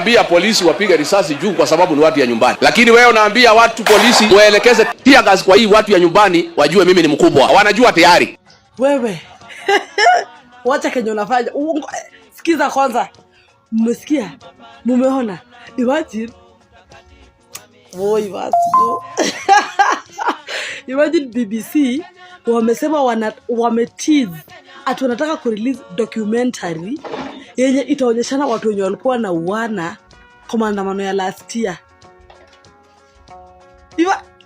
kuambia polisi wapige risasi juu kwa sababu ni watu ya nyumbani. Lakini wewe unaambia watu polisi waelekeze tear gas kwa hii watu ya nyumbani, wajue mimi ni mkubwa. Wanajua tayari. Wewe. Wacha kenye unafanya. Sikiza kwanza. Mmesikia? Mumeona? Imagine. Imagine BBC wamesema wametease ati wanataka kurelease documentary yenye itaonyeshana watu wenye walikuwa na uana kwa maandamano ya last year.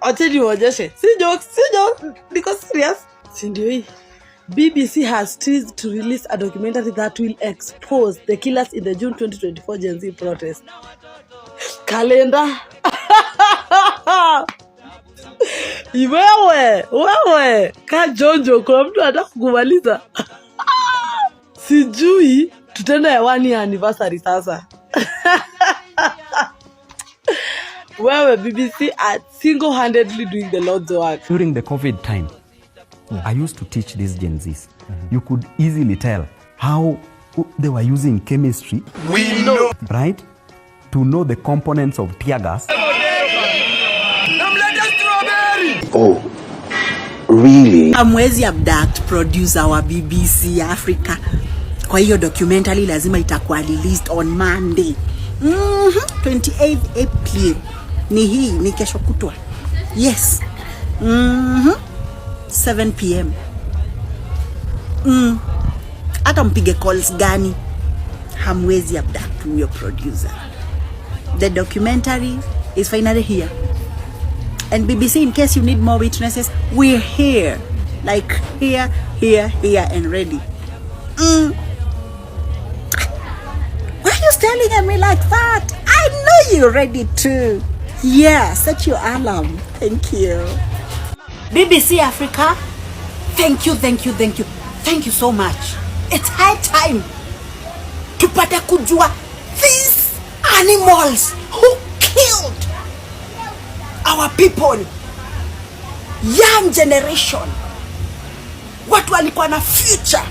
Acheni waonyeshe. Si jokes. Niko serious. Si ndio hii? BBC has teased to release a documentary that will expose the killers in the June 2024 Gen Z protest. Kalenda. Wewe Kajonjo kwa mtu anataka kumaliza. Sijui tutenda ya 1 year anniversary sasa. Wewe BBC are single-handedly doing the Lord's work. During the COVID time, I used to teach these Gen Zs. You could easily tell how they were using chemistry. We know. Right? To know the components of tear gas. Oh, really? Hamwezi abduct producer wa BBC Africa. Kwa hiyo documentary lazima itakuwa released on Monday. 28th April. Ni kesho kutwa. Yes. 7 p.m. Hata mpige calls gani, hamwezi abduct huyo producer. The documentary is finally here. And BBC, in case you need more witnesses, we're here. Like here and ready. Why are you staring at me like that? I know you're ready too. Yeah, set your alarm. Thank you. BBC Africa, thank you. Thank you so much. It's high time tupate kujua these animals who killed our people, young generation, watu walikuwa na future,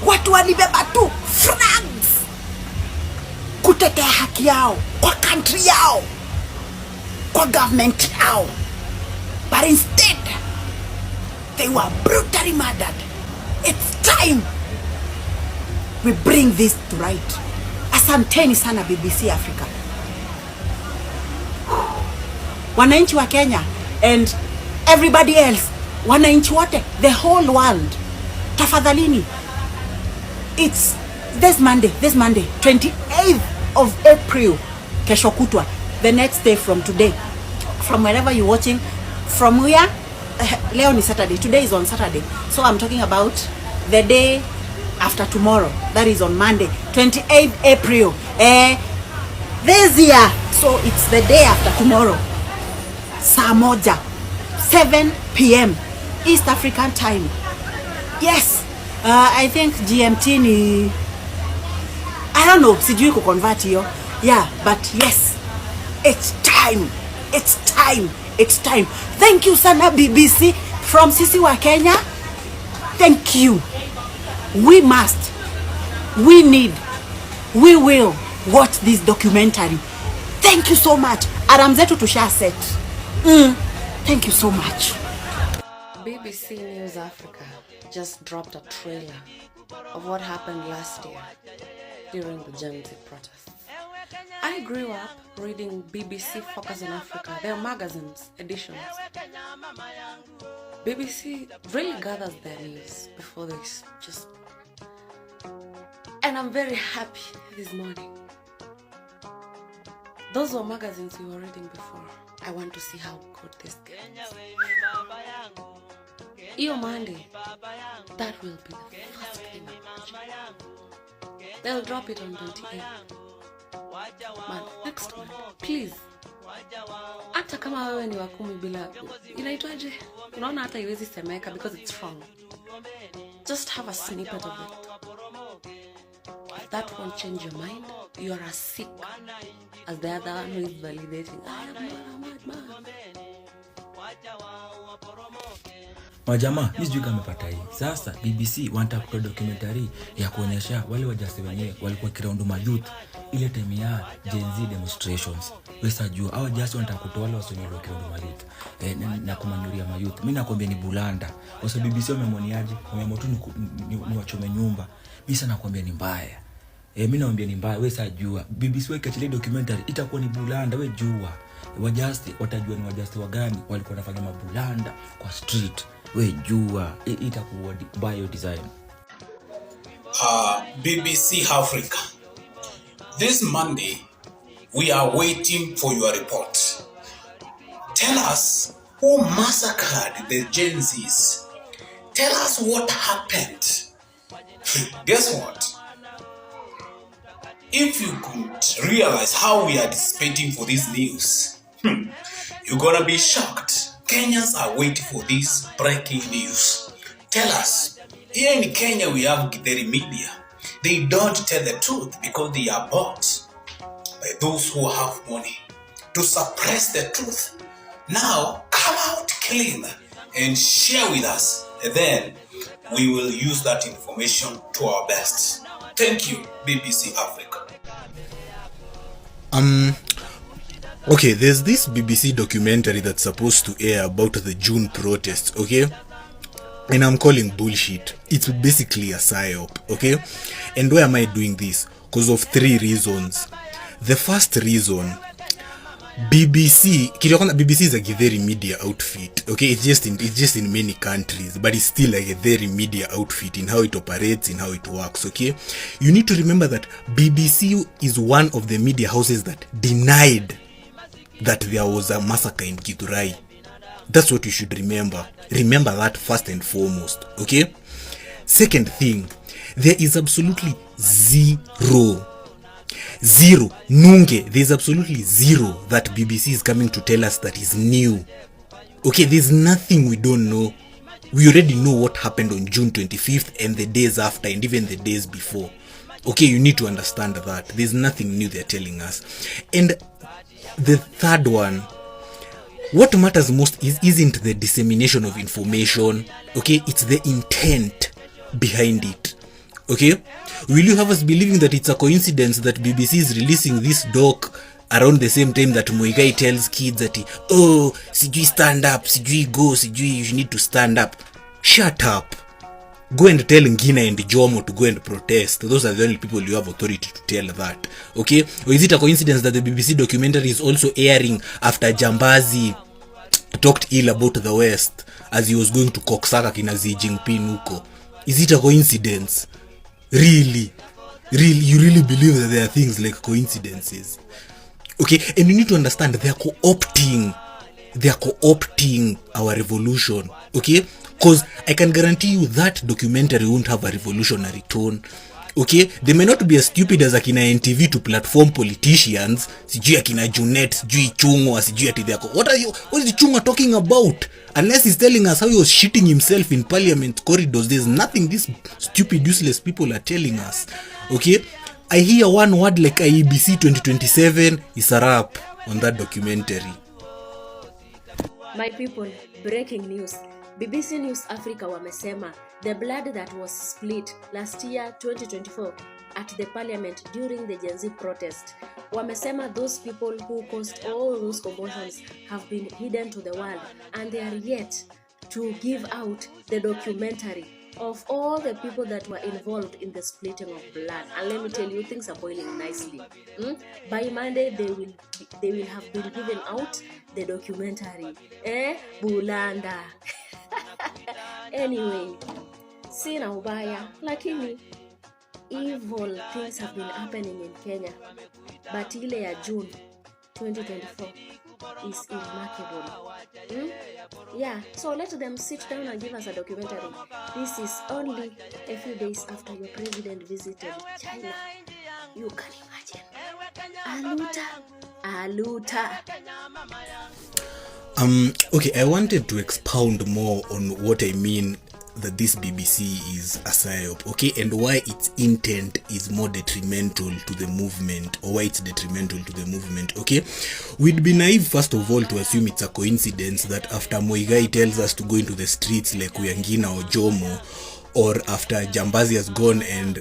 watu walibeba tu flags kutetea haki yao kwa country yao, kwa government yao, but instead they were brutally murdered. It's time we bring this to right. Asanteni sana BBC Africa. Wananchi wa Kenya and everybody else, wananchi wote, the whole world, tafadhalini, it's this Monday, 28th of April, kesho kutwa, the next day from today, from wherever you're watching, from where, leo ni Saturday, today is on Saturday, so I'm talking about the day after tomorrow, that is on Monday, 28th April, this year, so it's the day after tomorrow, saa moja, 7 p.m. East African time. Yes, I think GMT ni, I don't know, sijui kuconvert hiyo. Yeah, but yes, it's time. Thank you sana BBC from sisi wa Kenya. Thank you. We must, we need, we will watch this documentary. Thank you so much. Alarm zetu tusha set. Thank you so much. BBC News Africa just dropped a trailer of what happened last year during the Gen Z protests. I grew up reading BBC Focus on Africa, their magazines, editions. BBC really gathers their news before this, just... And I'm very happy this morning. Those were magazines we were reading before. I want to see how good this gets. Iyo Monday, that will be the first thing I watch. They'll drop it on 28th. Man, next one, please. Hata kama wewe ni wakumi bila, inaitwaje? Unaona hata iwezi semeka because it's wrong. Just have a snippet of it. If that won't change your mind, you are as sick as the other one who is validating. I am not a madman. Majamaa, mimi sijui kama pata hii. Sasa BBC wanataka kutoa documentary ya kuonyesha wale wajasi wenyewe walikuwa kiraundo mayouth ile time ya Gen Z demonstrations. Wewe jua hao jasi wanataka kutoa wale wasonyoro kiraundo mayouth na kumanyuria mayouth. Mimi nakwambia ni bulanda. Kwa sababu BBC wamemwoniaje? Wameamua tu ni wachome nyumba. Mimi sana nakwambia ni mbaya. Mimi naambia ni mbaya. Wewe jua BBC wakiachilia documentary itakuwa ni bulanda. Wewe jua wajasti watajua ni wajasti wa gani walikuwa wanafanya mabulanda kwa street. We jua itakuwa bio design. BBC Africa, this Monday we are waiting for your report. Tell us who massacred the Gen Zs. Tell us what happened. Guess what? If you could realize how we are anticipating for this news, you're gonna be shocked. Kenyans are waiting for this breaking news. Tell us, here in Kenya we have Githeri media. They don't tell the truth because they are bought by those who have money to suppress the truth. Now, come out clean and share with us, and then we will use that information to our best. Thank you, BBC Africa. Okay, there's this BBC documentary that's supposed to air about the June protests, okay? And I'm calling bullshit. It's basically a psyop, okay? And why am I doing this? Because of 3 reasons. The first reason, BBC is a very media outfit, okay? It's just in many countries, but it's still like a very media outfit in how it operates, in how it works, okay? You need to remember that BBC is one of the media houses that denied that there was a massacre in Githurai. That's what you should remember. Remember that first and foremost, okay? Second thing, there is absolutely zero, there's absolutely zero that BBC is coming to tell us that is new. Okay, there's nothing we don't know. We already know what happened on June 25th and the days after and even the days before. Okay, you need to understand that. There's nothing new they're telling us. And the third one, what matters most isn't the dissemination of information, okay? It's the intent behind it, okay? Will you have us believing that it's a coincidence that BBC is releasing this doc around the same time that Muigai tells kids that sijui stand up, sijui go, sijui you need to stand up? Shut up. Go and tell Ngina and Jomo to go and protest. Those are the only people you have authority to tell that. Okay? Or is it a coincidence that the BBC documentary is also airing after Jambazi talked ill about the West as he was going to Koksaka kina Xi Jinping huko? Is it a coincidence? Really? You really believe that there are things like coincidences? Okay? And you need to understand they are co-opting our revolution. Okay? Because I can guarantee you that documentary won't have a revolutionary tone. Okay? They may not be as stupid as akina NTV to platform politicians. Sijui akina Junet, sijui Chungwa, sijui ati they're... What is Chungwa talking about? Unless he's telling us how he was shitting himself in parliament corridors. There's nothing these stupid, useless people are telling us. Okay? I hear one word like IEBC 2027 is a wrap on that documentary. My people, breaking news. BBC News Africa wamesema the blood that was split last year 2024 at the parliament during the Gen Z protest. Wamesema those people who caused all those commotions have been hidden to the world and they are yet to give out the documentary of all the people that were involved in the splitting of blood. And let me tell you, things are boiling nicely. By Monday, they will have been given out the documentary. Bulanda. Anyway, sina ubaya, lakini evil things have been happening in Kenya. But ile ya June 2024 is remarkable. Yeah, so let them sit down and give us a documentary. This is only a few days after your president visited China. You can imagine. Aluta. Okay, I wanted to expound more on what I mean that this BBC is a psyop, okay, and why its intent is more detrimental to the movement, or why it's detrimental to the movement, okay. We'd be naive, first of all, to assume it's a coincidence that after Muigai tells us to go into the streets like Uyangina or Jomo, or after Jambazi has gone and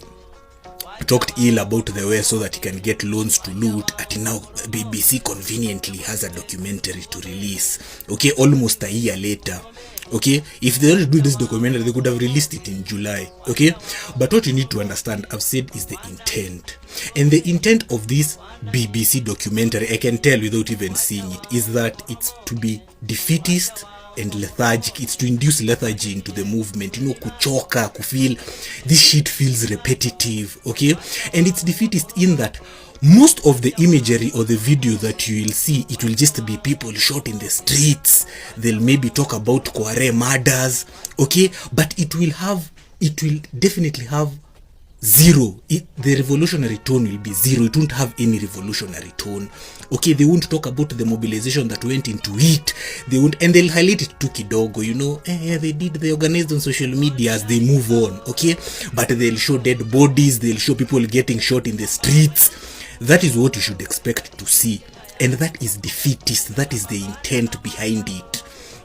talked ill about the West so that he can get loans to loot, at now BBC conveniently has a documentary to release, okay, almost a year later. Okay, if they don't do this documentary, they could have released it in July. Okay, but what you need to understand, I've said, is the intent. And the intent of this BBC documentary, I can tell without even seeing it, is that it's to be defeatist and lethargic. It's to induce lethargy into the movement, you know, kuchoka, kufeel this shit feels repetitive. Okay, and it's defeatist in that most of the imagery or the video that you will see, it will just be people shot in the streets. They'll maybe talk about Kware murders, okay, but it will definitely have zero. The revolutionary tone will be zero. It won't have any revolutionary tone, okay. They won't talk about the mobilization that went into it. They won't, and they'll highlight it too kidogo, you know, they organized on social media as they move on, okay, but they'll show dead bodies, they'll show people getting shot in the streets. That is what you should expect to see, and that is defeatist. That is the intent behind it,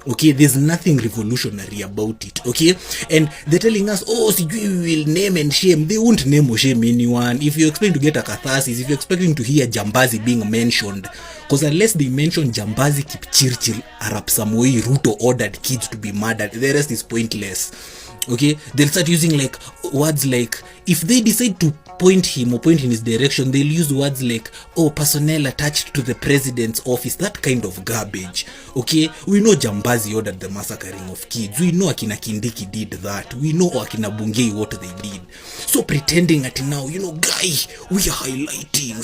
okay. There's nothing revolutionary about it, okay. And they're telling us, oh, we will name and shame. They won't name or shame anyone. If you're expecting to get a catharsis, if you're expecting to hear Jambazi being mentioned, because unless they mention Jambazi, Kipchirchir, Arap Samoei Ruto ordered kids to be murdered, the rest is pointless, okay. They'll start using like words like, if they decide to point him or point in his direction, they'll use words like, oh, personnel attached to the president's office, that kind of garbage, okay. We know Jambazi ordered the massacring of kids. We know Akina Kindiki did that. We know Akina Bungei what they did. So pretending that now, you know, guy, we are highlighting,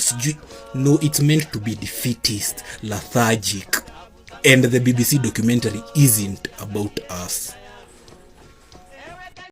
no, it's meant to be defeatist, lethargic, and the BBC documentary isn't about us.